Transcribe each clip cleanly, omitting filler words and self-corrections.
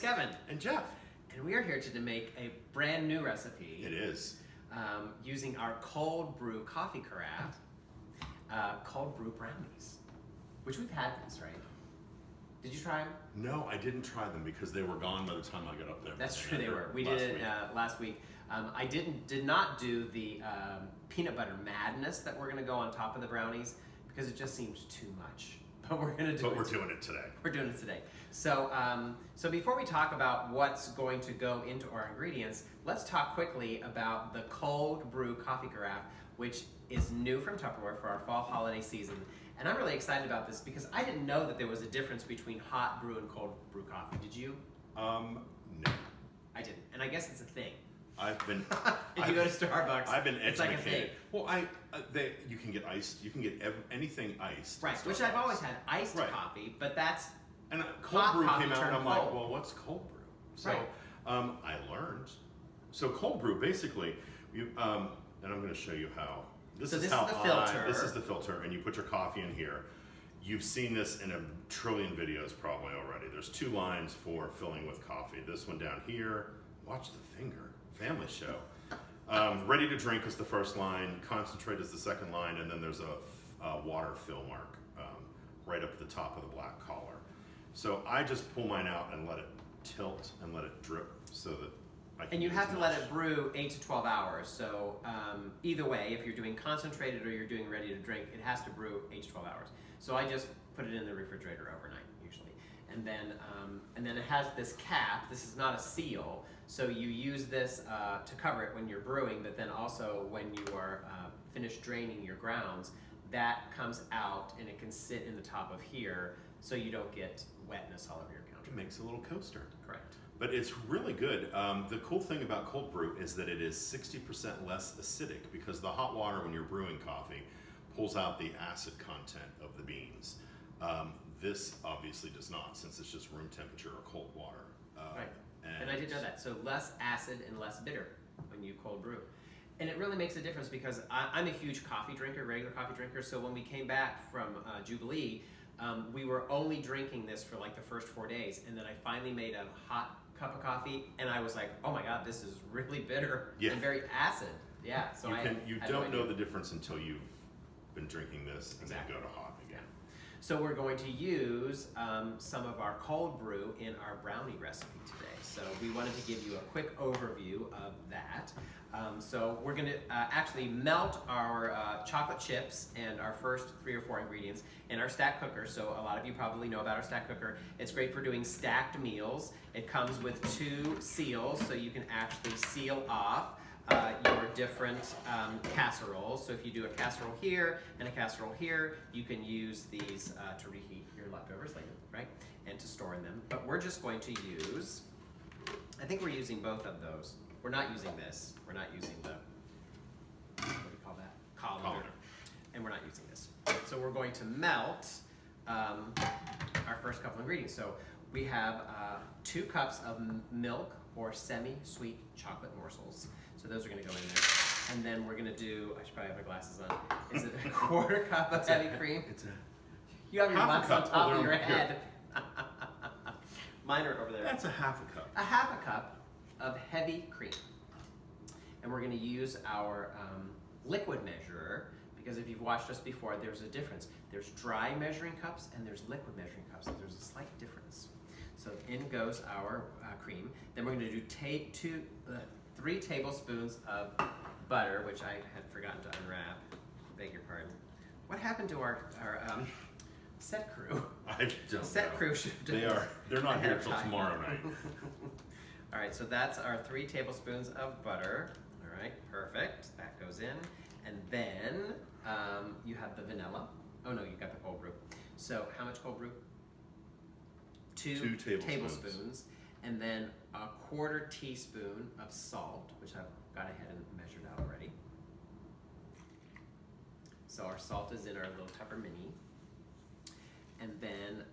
Kevin. And Jeff. And we are here to make a brand new recipe. It is. Using our cold brew coffee carafe, cold brew brownies, which we've had these, right? Did you try them? No, I didn't try them because they were gone by the time I got up there. That's true, they were. We did it last week. I did not do the peanut butter madness that we're going to go on top of the brownies because it just seemed too much. But we're going to do it. But we're doing it today. We're doing it today. So, so before we talk about what's going to go into our ingredients, let's talk quickly about the cold brew coffee carafe, which is new from Tupperware for our fall holiday season. And I'm really excited about this because I didn't know that there was a difference between hot brew and cold brew coffee. Did you? No. I didn't. And I guess it's a thing. I've been. If you go to Starbucks, I've been it's like a thing. Well, you can get iced. You can get anything iced. Right, which I've always had iced coffee, but that's and cold hot brew coffee came out, and I'm turned like, cold. well, what's cold brew? So Right. I learned. So cold brew, basically, you and I'm going to show you how. This is the filter. This is the filter, and you put your coffee in here. You've seen this in a trillion videos probably already. There's two lines for filling with coffee. This one down here. Watch the finger. Family show. Ready to drink is the first line. Concentrate is the second line, and then there's a water fill mark right up at the top of the black collar. So I just pull mine out and let it tilt and let it drip so that I can. And you use have to much. let it brew 8 to 12 hours. So either way, if you're doing concentrated or you're doing ready to drink, it has to brew 8 to 12 hours. So I just put it in the refrigerator overnight usually, and then it has this cap. This is not a seal, so you use this to cover it when you're brewing. But then also when you are finished draining your grounds, that comes out and it can sit in the top of here, so you don't get wetness all over your counter. It makes a little coaster. Correct. But it's really good. The cool thing about cold brew is that it is 60% less acidic because the hot water when you're brewing coffee pulls out the acid content of the beans. This obviously does not, since it's just room temperature or cold water. Right. And I did know that. So less acid and less bitter when you cold brew. And it really makes a difference because I'm a huge coffee drinker, regular coffee drinker. So when we came back from Jubilee, we were only drinking this for like the first 4 days. And then I finally made a hot cup of coffee and I was like, oh my God, this is really bitter and very acid. Yeah. So you don't know the difference until you've been drinking this and then go to hot again. So we're going to use some of our cold brew in our brownie recipe today. So we wanted to give you a quick overview of that. So we're going to actually melt our chocolate chips and our first 3 or 4 ingredients in our stack cooker. So a lot of you probably know about our stack cooker. It's great for doing stacked meals. It comes with 2 seals, so you can actually seal off your different casseroles. So if you do a casserole here and a casserole here, you can use these to reheat your leftovers later, right? And to store in them. But we're just going to use, I think we're using both of those. We're not using this. We're not using the, what do you call that? Colander. And we're not using this. So we're going to melt our first couple ingredients. So we have 2 cups of milk or semi-sweet chocolate morsels. So those are going to go in there. And then we're going to do, I should probably have my glasses on. Is it a 1/4 cup of heavy cream? You have your buns on top of your head. Mine are over there. That's a 1/2 cup. A 1/2 cup of heavy cream. And we're going to use our liquid measurer because if you've watched us before, there's a difference. There's dry measuring cups and there's liquid measuring cups. So there's a slight difference. So in goes our cream. Then we're going to do 3 tablespoons of butter, which I had forgotten to unwrap. Beg your pardon. What happened to our set crew? I don't Set know. crew should have done this They're not ahead here of till time. tomorrow night. All right, so that's our 3 tablespoons of butter. All right, perfect. That goes in. And then you have the vanilla. Oh no, you got the cold brew. So how much cold brew? 2 tablespoons. And then a 1/4 teaspoon of salt, which I've got ahead and measured out already. So our salt is in our little Tupper mini. And then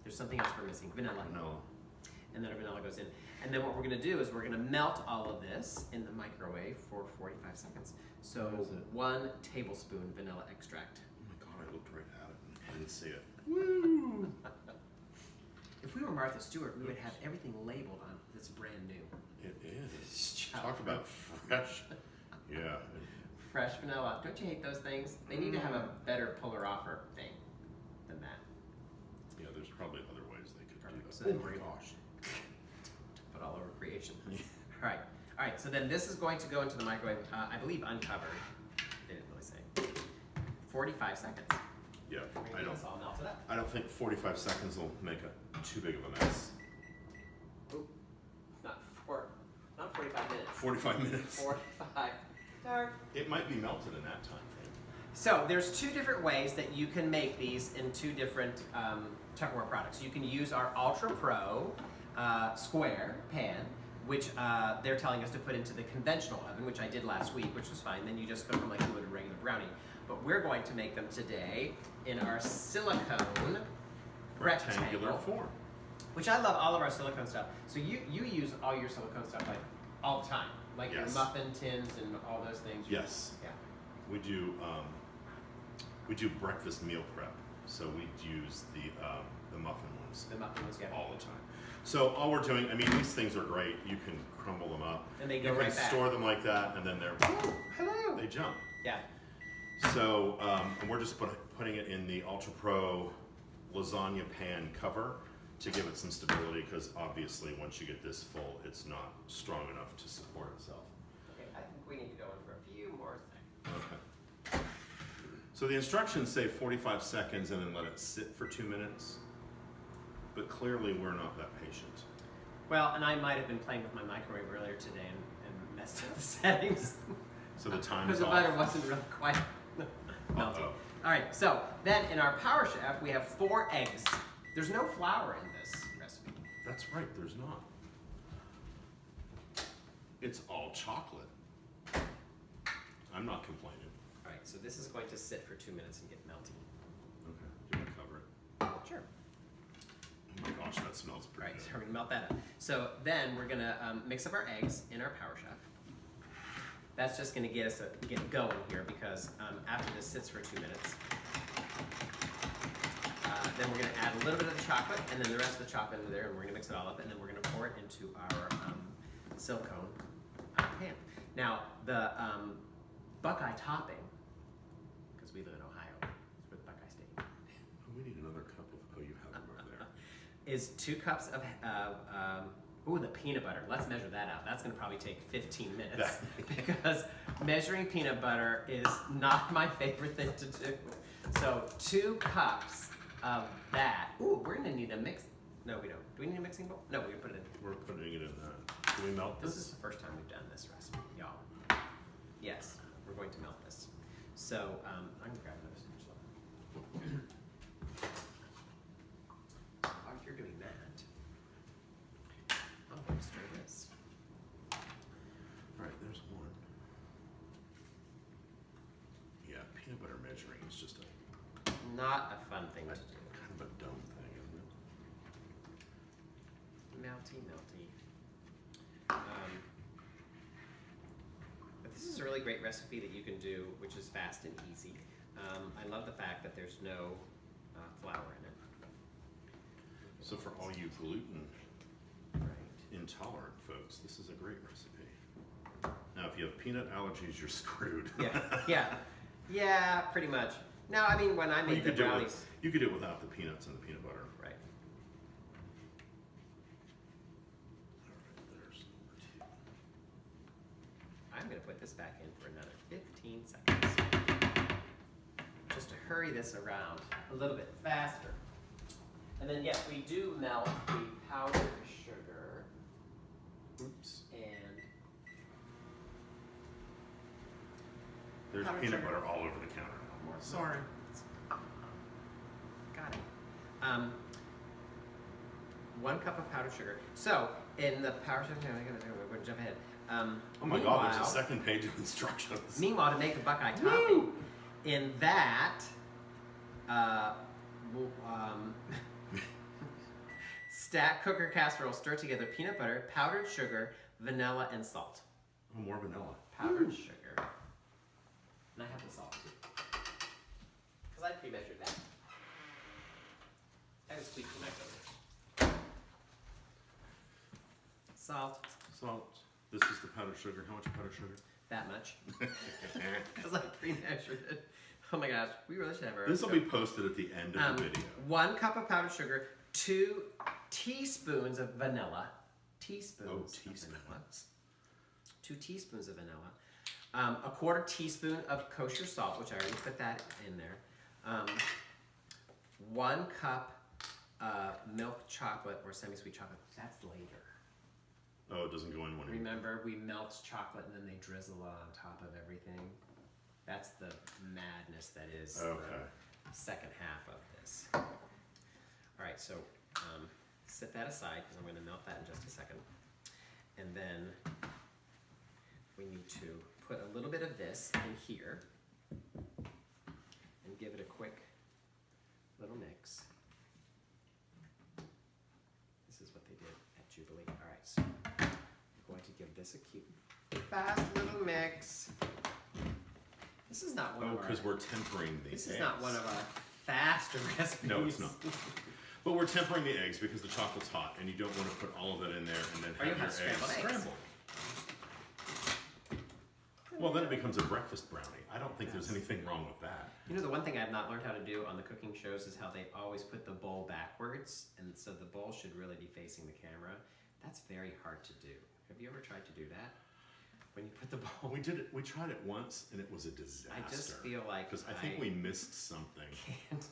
there's something else we're missing, vanilla. No. And then our vanilla goes in. And then what we're gonna do is we're gonna melt all of this in the microwave for 45 seconds. So 1 tablespoon vanilla extract. Oh my God, I looked right at it and I didn't see it. Woo! If we were Martha Stewart, we would have everything labeled on that's brand new. It is. Talk about fresh. Yeah. Fresh vanilla. Don't you hate those things? They need to have a better puller offer thing than that. Yeah, there's probably other ways they could do that. So then we're gosh. Put all over creation. All right. So then this is going to go into the microwave. I believe uncovered. They didn't really say. 45 seconds. Yeah, I don't think 45 seconds will make too big of a mess. Ooh, not 45 minutes. 45 minutes. 45. Dark. It might be melted in that time frame. So there's two different ways that you can make these in two different Tupperware products. You can use our Ultra Pro square pan, which they're telling us to put into the conventional oven, which I did last week, which was fine. Then you just cook them like you would a regular brownie. But we're going to make them today in our silicone rectangular form. Which I love all of our silicone stuff. So you use all your silicone stuff like all the time, like your muffin tins and all those things. Yes. Yeah. We do breakfast meal prep, so we use the muffin ones. The muffin ones, yeah. All the time. So all we're doing, I mean, these things are great. You can crumble them up. And they go right back. You can store them like that, and then they're hello. They jump. Yeah. So, and we're just putting it in the Ultra Pro lasagna pan cover to give it some stability, because obviously once you get this full, it's not strong enough to support itself. Okay, I think we need to go in for a few more seconds. Okay. So the instructions say 45 seconds and then let it sit for 2 minutes, but clearly we're not that patient. Well, and I might have been playing with my microwave earlier today and messed up the settings. So the time is because off. the butter wasn't really quite melted. All right, so then in our Power Chef, we have 4 eggs. There's no flour in this recipe. That's right, there's not. It's all chocolate. I'm not complaining. All right, so this is going to sit for 2 minutes and get melty. Okay, do you want to cover it? Sure. Oh my gosh, that smells pretty All right, good. so we're gonna melt that up. So then we're gonna mix up our eggs in our Power Chef. That's just gonna get us get going here, because after this sits for 2 minutes, then we're gonna add a little bit of the chocolate and then the rest of the chocolate into there, and we're gonna mix it all up, and then we're gonna pour it into our silicone pan. Now the Buckeye topping, because we live in Ohio, it's where the Buckeye State. Oh, we need another cup of. Oh, you have them over there. Is 2 cups of the peanut butter. Let's measure that out. That's going to probably take 15 minutes because measuring peanut butter is not my favorite thing to do. So 2 cups of that. Ooh, we're going to need a mix. No, we don't. Do we need a mixing bowl? No, we can put it in. We're putting it in that. Can we melt this? This is the first time we've done this recipe, y'all. Yes, we're going to melt this. So I'm going to grab another spatula. While you're doing that, I'm going to stir this. All right, there's one. Yeah, peanut butter measuring is just Not a fun thing to do. kind of a dumb thing, isn't it? Melty. But this is a really great recipe that you can do, which is fast and easy. I love the fact that there's no flour in it. So for all you gluten Right. intolerant folks, this is a great recipe. Now, if you have peanut allergies, you're screwed. Yeah, pretty much. No, I mean, when I Well, make the brownies. you could do it without the peanuts and the peanut butter. Right. All right, there's number 2. I'm going to put this back in for another 15 seconds. Just to hurry this around a little bit faster. And then, yes, we do melt the powdered sugar. Oops. And there's powdered peanut sugar. butter all over the counter. Sorry. Got it. 1 cup of powdered sugar. So, in the powdered sugar, we're going to jump ahead. Oh my God, there's a second page of instructions. Meanwhile, to make a Buckeye topping, in that, stack cooker casserole, stir together peanut butter, powdered sugar, vanilla, and salt. Oh, more vanilla. Powdered sugar. And I have the salt too. Because I pre-measured that. I have a squeaky knife over there. Salt. Salt. This is the powdered sugar. How much powdered sugar? That much. Because I pre-measured it. Oh my gosh, we really should have our. This will be posted at the end of the video. 1 cup of powdered sugar, 2 teaspoons of vanilla. Teaspoons. Oh, Of vanilla. teaspoons. 2 teaspoons of vanilla. A 1/4 teaspoon of kosher salt, which I already put that in there. 1 cup milk chocolate or semi-sweet chocolate. That's later. Oh, it doesn't go in one. Remember, we melt chocolate and then they drizzle it on top of everything. That's the madness that is the second half of this. All right, so set that aside because I'm going to melt that in just a second. And then we need to put a little bit of this in here and give it a quick little mix. This is what they did at Jubilee. All right, so I'm going to give this a cute, fast little mix. This is not one of our... because we're tempering the eggs. This is not one of our faster recipes. No, it's not. But we're tempering the eggs because the chocolate's hot and you don't want to put all of it in there and then have your eggs scrambled. Well, then it becomes a breakfast brownie. I don't think there's anything wrong with that. You know, the one thing I've not learned how to do on the cooking shows is how they always put the bowl backwards, and so the bowl should really be facing the camera. That's very hard to do. Have you ever tried to do that? When you put the bowl... We did it. We tried it once, and it was a disaster. I just feel like because I think we missed something. Can't.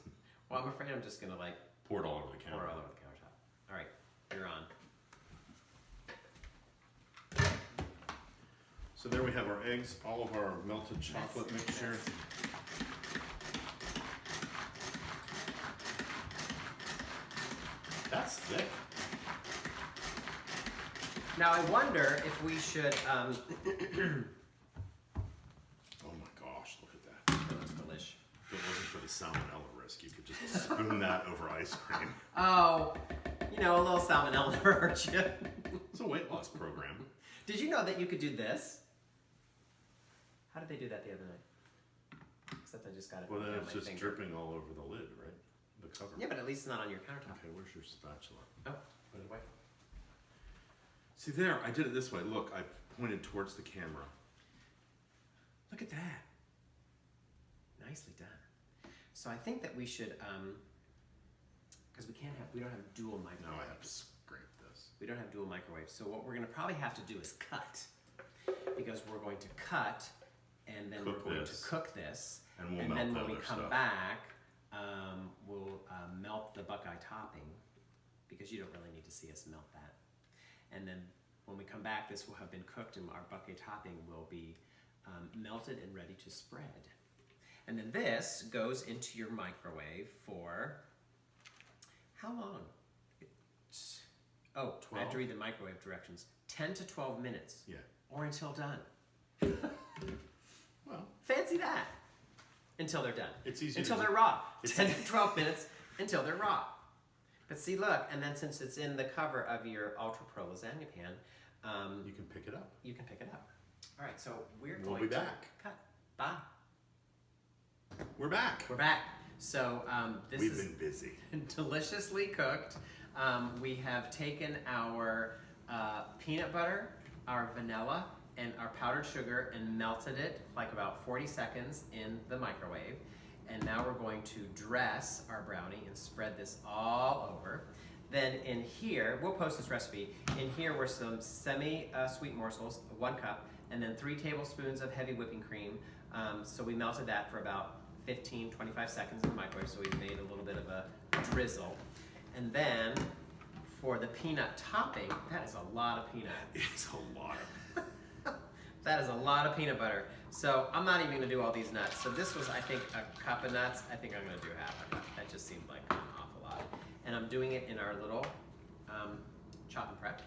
Well, I'm afraid I'm just gonna like pour it all over the counter. Pour it all over the countertop. All right, you're on. So there we have our eggs, all of our melted chocolate mixture. That's thick. Now I wonder if we should. Oh my gosh! Look at that. That looks delish. If it wasn't for the salmonella risk, you could just spoon that over ice cream. Oh, you know, a little salmonella never hurt you. It's a weight loss program. Did you know that you could do this? How did they do that the other night? Except I just got it. Well, then it's just finger. dripping all over the lid, right? The cover. Yeah, but at least it's not on your countertop. Okay, where's your spatula? Oh, by the way. See there, I did it this way. Look, I pointed towards the camera. Look at that. Nicely done. So I think that we should, because we don't have dual microwaves. Now I have to scrape this. We don't have dual microwaves. So what we're going to probably have to do is cut, because we're going to cut, and then we're going to cook this, and we'll and melt then the when we other come stuff. back, we'll melt the Buckeye topping, because you don't really need to see us melt that. And then when we come back, this will have been cooked, and our Buckeye topping will be melted and ready to spread. And then this goes into your microwave for how long? Oh, 12? I have to read the microwave directions. 10 to 12 minutes. Yeah. Or until done. Well, fancy that. Until they're done. It's easy. Until they're raw. 10 to 12 minutes until they're raw. But see, look, and then since it's in the cover of your Ultra Pro lasagna pan, you can pick it up. You can pick it up. All right, so we'll be back. Cut. Bye. We're back. We're back. So We've been busy. Deliciously cooked. We have taken our peanut butter, our vanilla, and our powdered sugar and melted it like about 40 seconds in the microwave. And now we're going to dress our brownie and spread this all over. Then in here, we'll post this recipe. In here were some semi-sweet morsels, 1 cup, and then 3 tablespoons of heavy whipping cream. So we melted that for about 15-25 seconds in the microwave, so we've made a little bit of a drizzle. And then for the peanut topping, that is a lot of peanut. It's a lot of That is a lot of peanut butter. So I'm not even gonna do all these nuts. So this was, I think, a cup of nuts. I think I'm gonna do half a cup. That just seemed like an awful lot. And I'm doing it in our little chop and prep.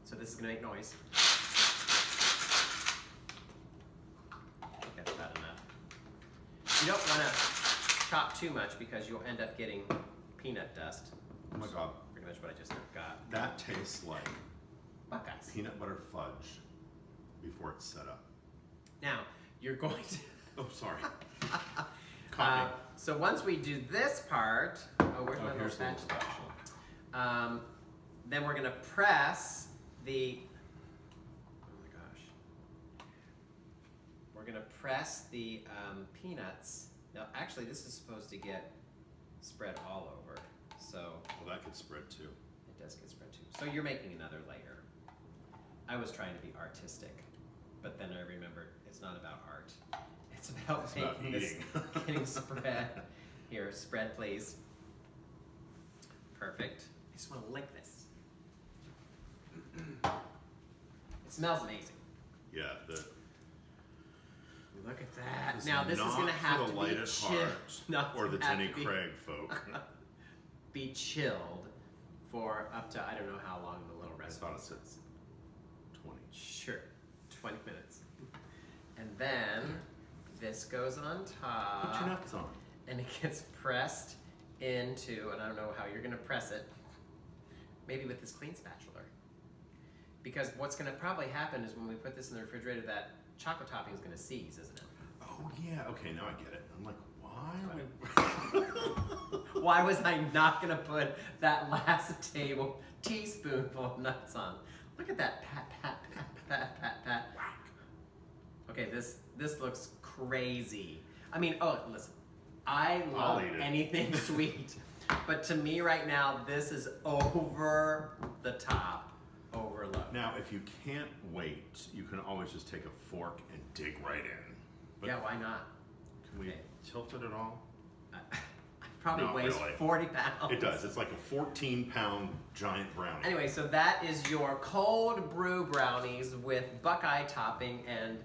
So this is gonna make noise. I think that's about enough. You don't wanna chop too much because you'll end up getting peanut dust. Oh my God. Pretty much what I just got. That tastes like Buckeyes. peanut butter fudge before it's set up. Now, you're going to... Oh, sorry. Caught me. So once we do this part... Oh, where's my little here's the little spatula? spatula. Then we're going to press the, oh my gosh. We're gonna press the peanuts. Now, actually, this is supposed to get spread all over. So. Well, that could spread too. It does get spread too. So you're making another layer. I was trying to be artistic, but then I remembered it's not about art. It's about making this getting spread. Here, spread please. Perfect. I just want to lick this. It smells amazing. Yeah. Look at that. Now this is going to have to be chilled. Or the Tenny Craig folk. Be chilled for up to, I don't know how long the little recipe. I thought it said 20. Sure, 20 minutes. And then this goes on top. Put your nuts on. And it gets pressed into, and I don't know how you're gonna press it, maybe with this clean spatula. Because what's gonna probably happen is when we put this in the refrigerator, that chocolate topping is gonna seize, isn't it? Oh yeah, okay, now I get it. I'm like, why was I not gonna put that last teaspoonful of nuts on? Look at that, pat, pat, pat, pat, pat, pat. Whack. Okay, this looks crazy. I mean, oh, listen, I love anything sweet, but to me right now, this is over the top overload. Now, if you can't wait, you can always just take a fork and dig right in. But yeah, why not? Can we tilt it at all? Probably weighs really. 40 pounds. It does. It's like a 14-pound giant brownie. Anyway, so that is your cold brew brownies with Buckeye topping and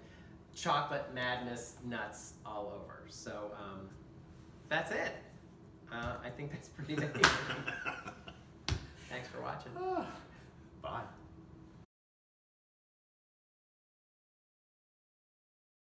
chocolate madness nuts all over. So that's it. I think that's pretty amazing. Thanks for watching. Bye.